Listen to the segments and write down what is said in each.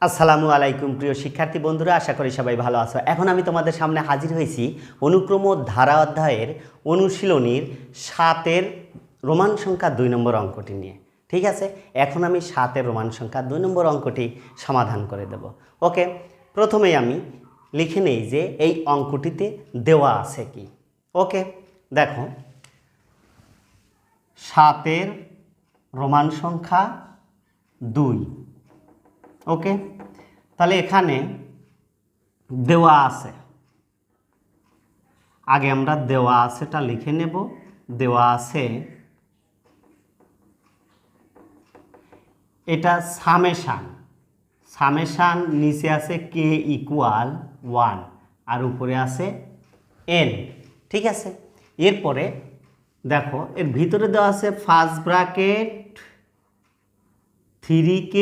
আসসালামু আলাইকুম প্রিয় শিক্ষার্থী বন্ধুরা, আশা করি সবাই ভালো আছো। এখন আমি তোমাদের সামনে হাজির হয়েছি অনুক্রম ধারা অধ্যায়ের অনুশীলনীর 7-এর রোমান সংখ্যা 2 নম্বর অঙ্কটি নিয়ে। ঠিক আছে, এখন আমি 7-এর রোমান সংখ্যা 2 নম্বর অঙ্কটি সমাধান করে দেব। ওকে, প্রথমেই আমি লিখে নেই যে এই অঙ্কটিতে দেওয়া আছে কি। ওকে, দেখো 7-এর রোমান সংখ্যা 2। ওকে, তাহলে এখানে দেওয়া আছে, আগে আমরা দেওয়া আছেটা লিখে নেব। দেওয়া আছে এটা সামেশান, সামেশান নিচে আছে কে ইকুয়াল 1 আর উপরে আছে n। ঠিক আছে, এরপরে দেখো এর ভিতরে দেওয়া আছে first bracket 3k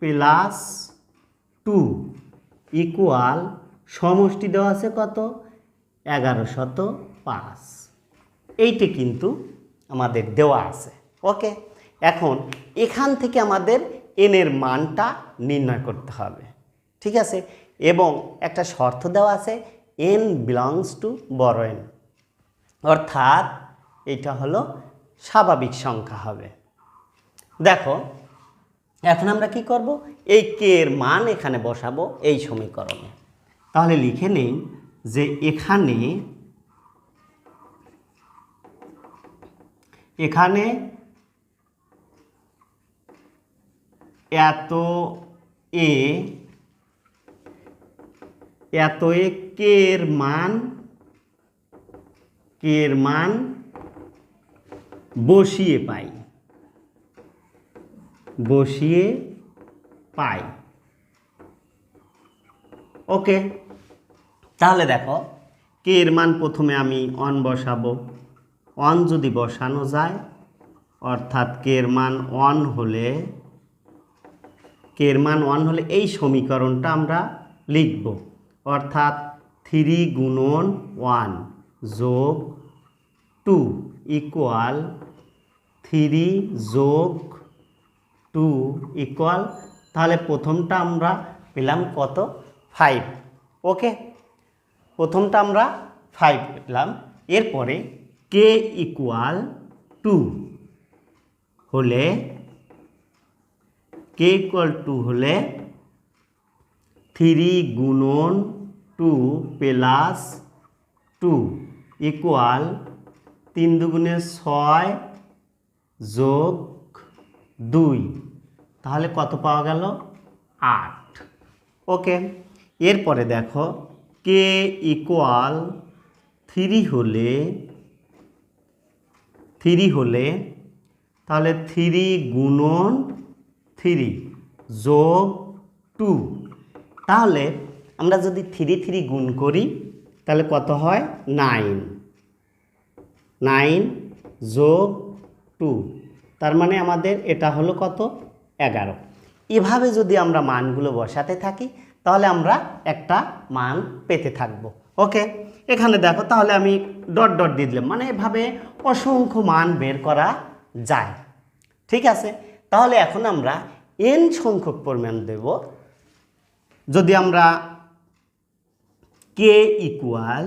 plus 2 equal সমষ্টি দেওয়া আছে কত, 1105। এইটা কিন্তু আমাদের দেওয়া আছে। ওকে, এখন এখান থেকে আমাদের n এর মানটা নির্ণয় করতে হবে। ঠিক আছে, এবং একটা শর্ত দেওয়া আছে n বিলংস টু বড় n, অর্থাৎ এটা হলো স্বাভাবিক সংখ্যা হবে। দেখো এখন আমরা কি করব, এই কে এর মান এখানে বসাবো এই সমীকরণে। তাহলে লিখে নেই যে এখানে এত এ কে এর মান বসিয়ে পাই। ওকে, তাহলে দেখো কে এর মান প্রথমে আমি 1 বসাবো। 1 যদি বসানো যায়, অর্থাৎ কে এর মান 1 হলে এই সমীকরণটা আমরা লিখব, অর্থাৎ 3 গুণন 1 যোগ 2 ইকুয়াল 3 যোগ 2 ইকুয়াল, তাহলে প্রথমটা আমরা পেলাম কত, 5। ওকে, প্রথমটা আমরা 5 পেলাম। এরপরে কে ইকুয়াল 2 হলে 3 গুণন 2 প্লাস 2 ইকুয়াল 3 দুগুণে 6 যোগ 2, তাহলে কত পাওয়া গেল, 8। ওকে, এরপরে দেখো কে ইকুয়াল 3 হলে তাহলে 3 গুণন 3 যোগ 2, তাহলে আমরা যদি 3 গুণ করি তাহলে কত হয়, 9 যোগ 2, তার মানে আমাদের এটা হলো কত, 11। এভাবে যদি আমরা মানগুলো বসাতে থাকি তাহলে আমরা একটা মান পেতে থাকবো। ওকে, এখানে দেখো তাহলে আমি ডট ডট দিয়ে দিলাম, মানে এভাবে অসংখ্য মান বের করা যায়। ঠিক আছে, তাহলে এখন আমরা n সংখ্যক পরিমাণ দেব। যদি আমরা কে ইকুয়াল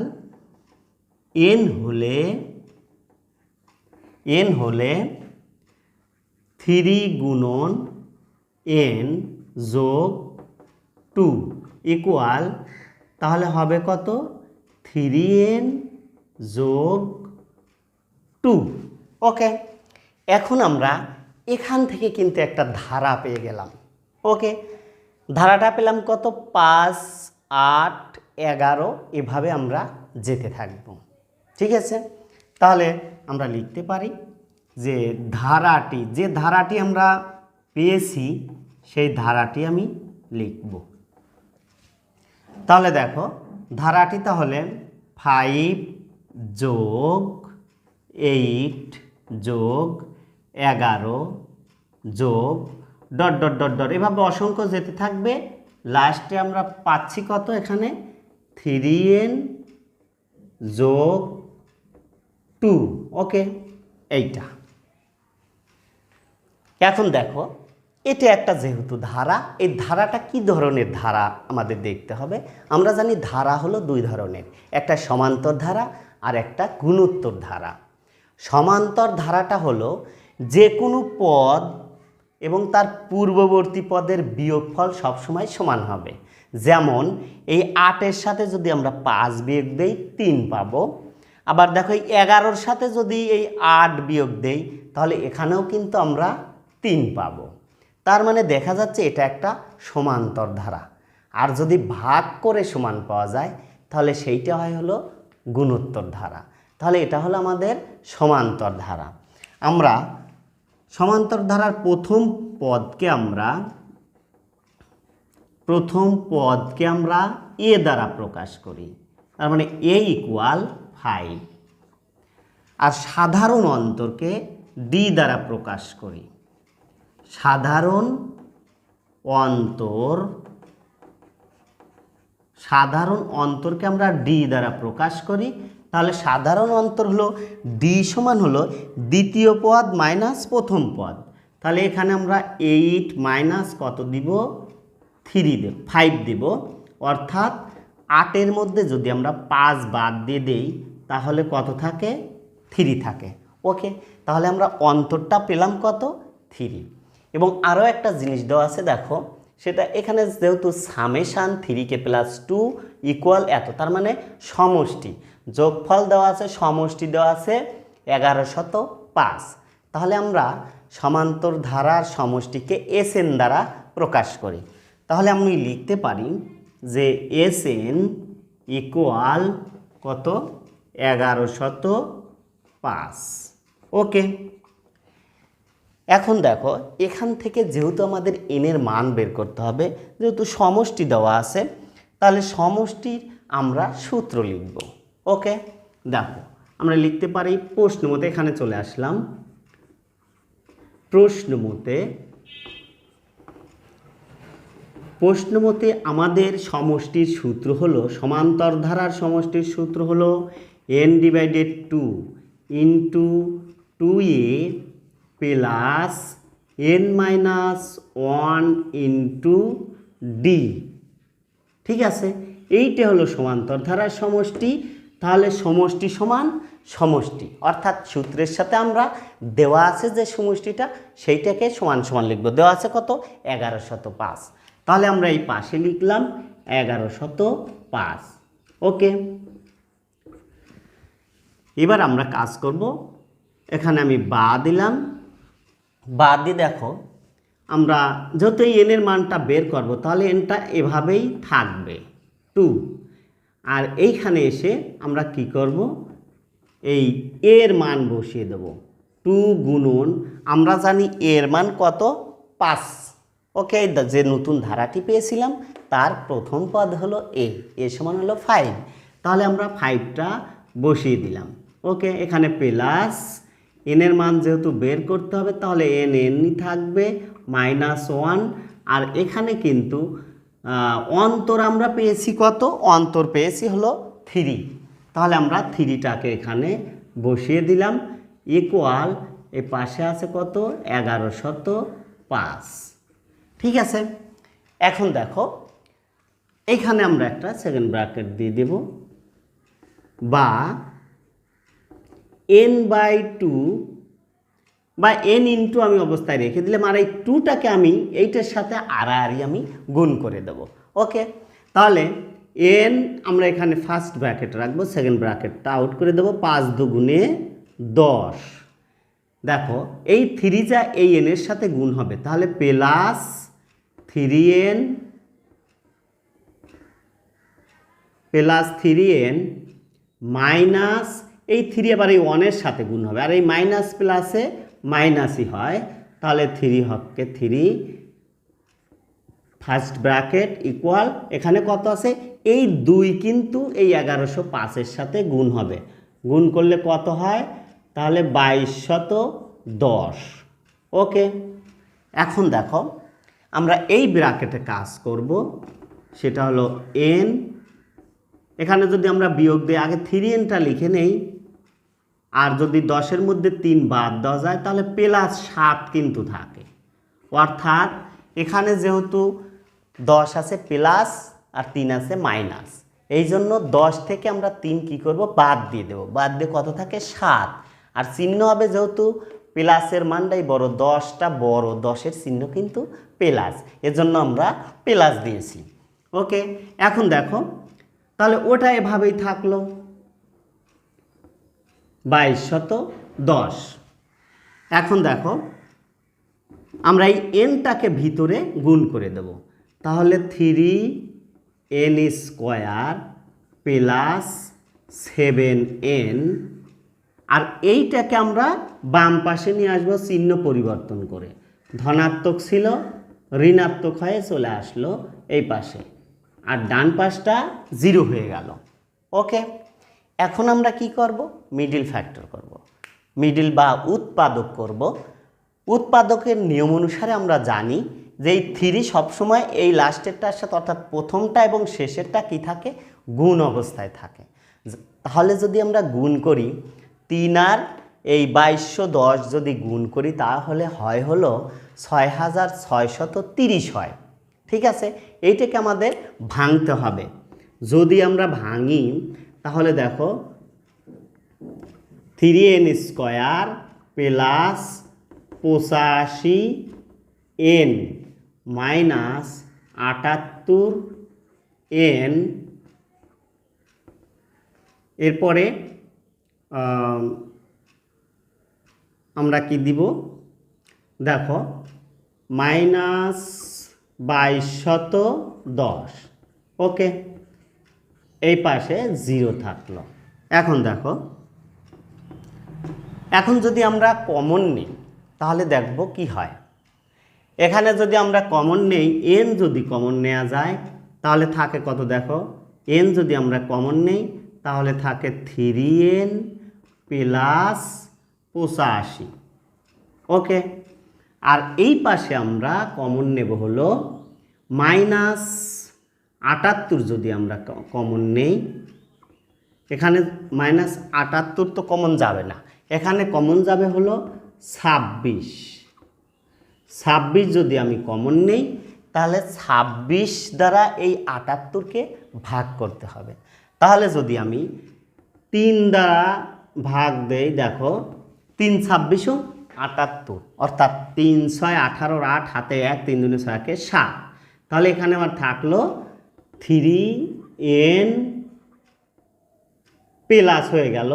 n হলে 3 গুণন n যোগ 2 ইকুয়াল, তাহলে হবে কত, 3n যোগ 2। ওকে, এখন আমরা এখান থেকে কিন্তু একটা ধারা পেয়ে গেলাম। ওকে, ধারাটা পেলাম কত, 5, 8, 11, এভাবে আমরা যেতে থাকব। ঠিক আছে, তাহলে আমরা লিখতে পারি যে ধারাটি আমরা পেয়েছি সেই ধারাটি আমি লিখব। তাহলে দেখো ধারাটি তাহলে 5 যোগ 8 যোগ 11 যোগ ডট ডট ডট ডট, এভাবে অসংখ্য যেতে থাকবে। লাস্টে আমরা পাচ্ছি কত, এখানে 3n যোগ 2। ওকে, এইটা। এখন দেখো এটা একটা যেহেতু ধারা, এই ধারাটা কি ধরনের ধারা আমাদের দেখতে হবে। আমরা জানি ধারা হলো দুই ধরনের, একটা সমান্তর ধারা আর একটা গুণোত্তর ধারা। সমান্তর ধারাটা হলো যে কোনো পদ এবং তার পূর্ববর্তী পদের বিয়োগফল সবসময় সমান হবে। যেমন এই 8-এর সাথে যদি আমরা 5 বিয়োগ দেই 3 পাবো। আবার দেখো এই 11-র সাথে যদি এই 8 বিয়োগ দেই তাহলে এখানেও কিন্তু আমরা 3 পাবো। তার মানে দেখা যাচ্ছে এটা একটা সমান্তর ধারা। আর যদি ভাগ করে সমান পাওয়া যায় তাহলে সেইটা হয় হলো গুণোত্তর ধারা। তাহলে এটা হলো আমাদের সমান্তর ধারা। আমরা সমান্তর ধারার প্রথম পদকে আমরা এ দ্বারা প্রকাশ করি, তার মানে a = 5। আর সাধারণ অন্তরকে d দ্বারা প্রকাশ করি। সাধারণ অন্তরকে আমরা d দ্বারা প্রকাশ করি। তাহলে সাধারণ অন্তর হলো d সমান হলো দ্বিতীয় পদ মাইনাস প্রথম পদ। তাহলে এখানে আমরা 8 মাইনাস কত দিব, 5 দিব। অর্থাৎ 8-এর মধ্যে যদি আমরা 5 বাদ দিয়ে দেই তাহলে কত থাকে, 3 থাকে। ওকে, তাহলে আমরা অন্তরটা পেলাম কত, 3। এবং আরও একটা জিনিস দেওয়া আছে, দেখো সেটা এখানে যেহেতু সামেশান 3k + 2 = এত, তার মানে সমষ্টি, যোগফল দেওয়া আছে, সমষ্টি দেওয়া আছে 1105। তাহলে আমরা সমান্তর ধারার সমষ্টিকে SN দ্বারা প্রকাশ করি। তাহলে আমি লিখতে পারি যে SN = কত, 1105। ওকে, এখন দেখো এখান থেকে যেহেতু আমাদের এনের মান বের করতে হবে, যেহেতু সমষ্টি দেওয়া আছে, তাহলে সমষ্টির আমরা সূত্র লিখব। ওকে, দেখো আমরা লিখতে পারি প্রশ্ন মতে, এখানে চলে আসলাম। প্রশ্ন মতে আমাদের সমষ্টির সূত্র হলো, সমান্তর ধারার সমষ্টির সূত্র হলো n/2 × 2a plus n-1 × d। ঠিক আছে, এইটা হলো সমান্তর ধারার সমষ্টি। তাহলে সমষ্টি সমান সমষ্টি, অর্থাৎ সূত্রের সাথে আমরা দেওয়া আছে যে সমষ্টিটা সেইটাকে সমান সমান লিখব। দেওয়া আছে কত, 1105। তাহলে আমরা এই পাশে লিখলাম 1105। ওকে, এবার আমরা কাজ করব। এখানে আমি বা দিলাম, বা দিয়ে দেখো আমরা যত এই এনের মানটা বের করব তাহলে এনটা এভাবেই থাকবে 2। আর এইখানে এসে আমরা কি করব, এই এর মান বসিয়ে দেব। 2 গুণন, আমরা জানি এর মান কত, 5। ওকে, যে নতুন ধারাটি পেয়েছিলাম তার প্রথম পদ হলো এ সমান হলো 5। তাহলে আমরা 5টা বসিয়ে দিলাম। ওকে, এখানে প্লাস এনের মান যেহেতু বের করতে হবে তাহলে এনই থাকবে -1। আর এখানে কিন্তু অন্তর আমরা পেয়েছি কত, অন্তর পেয়েছি হলো 3। তাহলে আমরা 3টাকে এখানে বসিয়ে দিলাম, ইকুয়াল এই পাশে আছে কত, 1105। ঠিক আছে, এখন দেখো এখানে আমরা একটা সেকেন্ড ব্র্যাকেট দিয়ে দেব, বা n/2 বা n × আমি অবস্থায় রেখে দিলাম। আর এই 2টাকে আমি এইটার সাথে আড়াআড়ি আমি গুণ করে দেব। ওকে, তাহলে n আমরা এখানে ফার্স্ট ব্র্যাকেট রাখবো, সেকেন্ড ব্র্যাকেটটা আউট করে দেবো। 5 × 2 = 10। দেখো এই 3 যা এই n এর সাথে গুণ হবে, তাহলে প্লাস 3n মাইনাস এই 3 আবার এই 1 এর সাথে গুণ হবে, আর এই মাইনাস প্লাসে মাইনাসই হয়। তাহলে 3 হককে 3 ফার্স্ট ব্র্যাকেট ইকুয়াল, এখানে কত আছে, এই 2 কিন্তু এই 1105-এর সাথে গুণ হবে। গুণ করলে কত হয়, তাহলে 2210। ওকে, এখন দেখো আমরা এই ব্র্যাকেটে কাজ করব, সেটা হলো n। এখানে যদি আমরা বিয়োগ দিই, আগে 3nটা লিখে নেই, আর যদি 10-এর মধ্যে 3 বাদ দেওয়া যায় তাহলে +7 কিন্তু থাকে। অর্থাৎ এখানে যেহেতু 10 আছে প্লাস আর 3 আছে মাইনাস, এই জন্য 10 থেকে আমরা 3 কি করব, বাদ দিয়ে দেব। বাদ দিয়ে কত থাকে, 7। আর চিহ্ন হবে যেহেতু প্লাসের মানটাই বড়, 10টা বড়, 10-এর চিহ্ন কিন্তু প্লাস, এজন্য আমরা প্লাস দিয়েছি। ওকে, এখন দেখো তাহলে ওটা এভাবেই থাকলো 2210। এখন দেখো আমরা এই এনটাকে ভিতরে গুণ করে দেব, তাহলে 3n স্কোয়ার প্লাস 7n, আর এইটাকে আমরা বাম পাশে নিয়ে আসবো চিহ্ন পরিবর্তন করে, ধনাত্মক ছিল ঋণাত্মক হয়ে চলে আসলো এই পাশে, আর ডান পাশটা 0 হয়ে গেল। ওকে, এখন আমরা কি করব, মিডল ফ্যাক্টর করব, মিডল বা উৎপাদক করব। উৎপাদকের নিয়ম অনুসারে আমরা জানি যে এই 3 সবসময় এই লাস্টেরটার সাথে অর্থাৎ প্রথমটা এবং শেষেরটা কি থাকে, গুণ অবস্থায় থাকে। তাহলে যদি আমরা গুণ করি 3 আর এই 2210 যদি গুণ করি তাহলে হলো 6630 হয়। ঠিক আছে, এইটাকে আমাদের ভাঙতে হবে। যদি আমরা ভাঙি তাহলে দেখো 3n square plus 85n minus 78n, এরপরে আমরা কি দিব, দেখো মাইনাস 2210। ওকে, এই পাশে 0 থাকলো। এখন দেখো, এখন যদি আমরা কমন নিই তাহলে দেখব কি হয়। এখানে যদি আমরা কমন নেই, n যদি কমন নেওয়া যায় তাহলে থাকে কত, দেখো n যদি আমরা কমন নেই তাহলে থাকে 3n প্লাস 85। ওকে, আর এই পাশে আমরা কমন নেব হলো মাইনাস 78 যদি আমরা কমন নেই, এখানে মাইনাস 78 তো কমন যাবে না, এখানে কমন যাবে হলো 26 যদি আমি কমন নেই তাহলে 26 দ্বারা এই 78কে ভাগ করতে হবে। তাহলে যদি আমি 3 দ্বারা ভাগ দেই, দেখো 3 26 78, অর্থাৎ 3 6 18, 8 হাতে 1, 3 2 6 কে 7। তাহলে এখানে আমার থাকলো 3n প্লাস হয়ে গেল,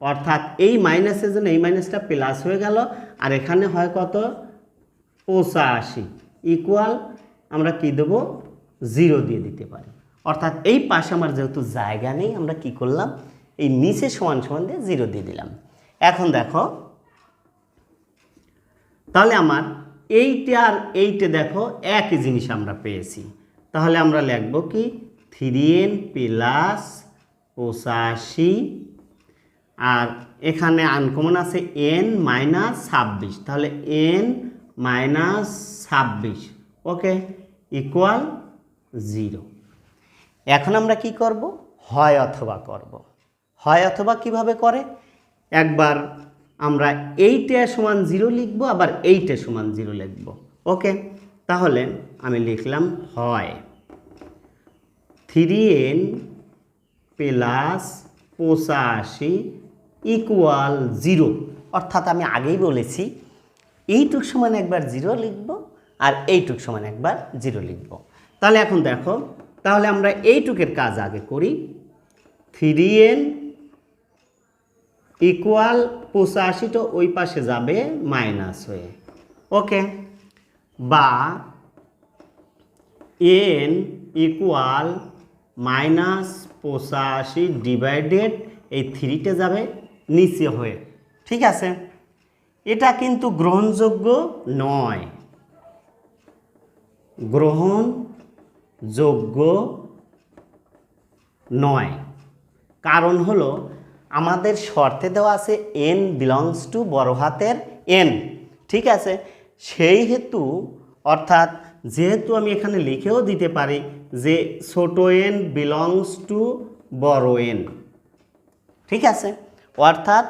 অর্থাৎ এই মাইনাসের জন্য এই মাইনাসটা প্লাস হয়ে গেল, আর এখানে হয় কত, 85 ইকুয়াল আমরা কি দেবো, 0 দিয়ে দিতে পারি। অর্থাৎ এই পাশে আমার যেহেতু জায়গা নেই, আমরা কি করলাম, এই নিচে সমান সমান দিয়ে 0 দিয়ে দিলাম। এখন দেখো তাহলে আমার এইটা আর এইটা দেখো একই জিনিস আমরা পেয়েছি, তাহলে আমরা লিখব কি 3n প্লাস 85, আর এখানে আনকমন আছে n মাইনাস 26, তাহলে n মাইনাস 26, ওকে, ইকুয়াল 0। এখন আমরা কি করব, হয় অথবা করব। হয় অথবা কিভাবে করে, একবার আমরা এইটা সমান 0 লিখব, আবার এইটা সমান 0 লিখব। ওকে, তাহলে আমি লিখলাম হয় 3n প্লাস 85 ইকুয়াল 0, অর্থাৎ আমি আগেই বলেছি এইটুক সমান একবার 0 লিখব আর এইটুক সমান একবার 0 লিখব। তাহলে এখন দেখো, তাহলে আমরা এইটুকের কাজ আগে করি, 3n ইকুয়াল 85 তো ওই পাশে যাবে মাইনাস হয়ে, ওকে, বা n ইকুয়াল মাইনাস 85 ডিভাইডেড এই 3টে যাবে নিচে হয়ে। ঠিক আছে, এটা কিন্তু গ্রহণযোগ্য নয়, গ্রহণযোগ্য নয়, কারণ হলো আমাদের শর্তে দেওয়া আছে n বিলংস টু বড় হাতের n। ঠিক আছে, সেই হেতু অর্থাৎ যেহেতু আমি এখানে লিখেও দিতে পারি যে ছোট n বিলংস টু বড় n। ঠিক আছে, অর্থাৎ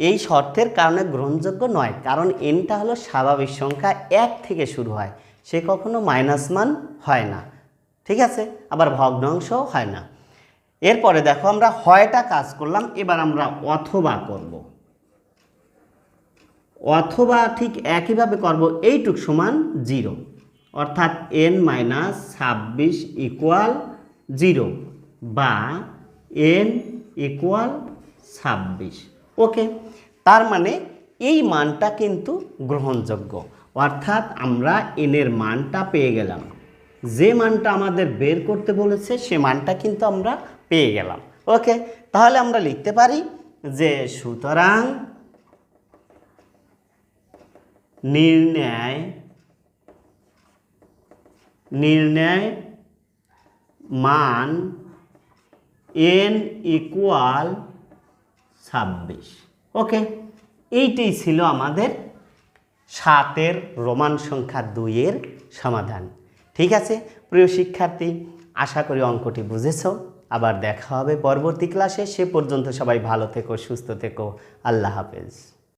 এই শর্তের কারণে গ্রহণযোগ্য নয়, কারণ এনটা হলো স্বাভাবিক সংখ্যা, 1 থেকে শুরু হয়, সে কখনো মাইনাস মান হয় না, ঠিক আছে, আবার ভগ্নাংশও হয় না। এরপরে দেখো আমরা হয়টা কাজ করলাম, এবার আমরা অথবা করব। অথবা ঠিক একইভাবে করব, এইটুক সমান 0, অর্থাৎ n-26 ইকুয়াল 0 বা n ইকুয়াল 26। ওকে, তার মানে এই মানটা কিন্তু গ্রহণযোগ্য, অর্থাৎ আমরা এনের মানটা পেয়ে গেলাম, যে মানটা আমাদের বের করতে বলেছে সে মানটা কিন্তু আমরা পেয়ে গেলাম। ওকে, তাহলে আমরা লিখতে পারি যে সুতরাং নির্ণয় মান n ইকুয়াল 26। ওকে, এইটাই ছিল আমাদের 7-এর রোমান সংখ্যা 2-এর সমাধান। ঠিক আছে প্রিয় শিক্ষার্থী, আশা করি অঙ্কটি বুঝেছো। আবার দেখা হবে পরবর্তী ক্লাসে, সে পর্যন্ত সবাই ভালো থেকো, সুস্থ থেকো, আল্লাহ হাফেজ।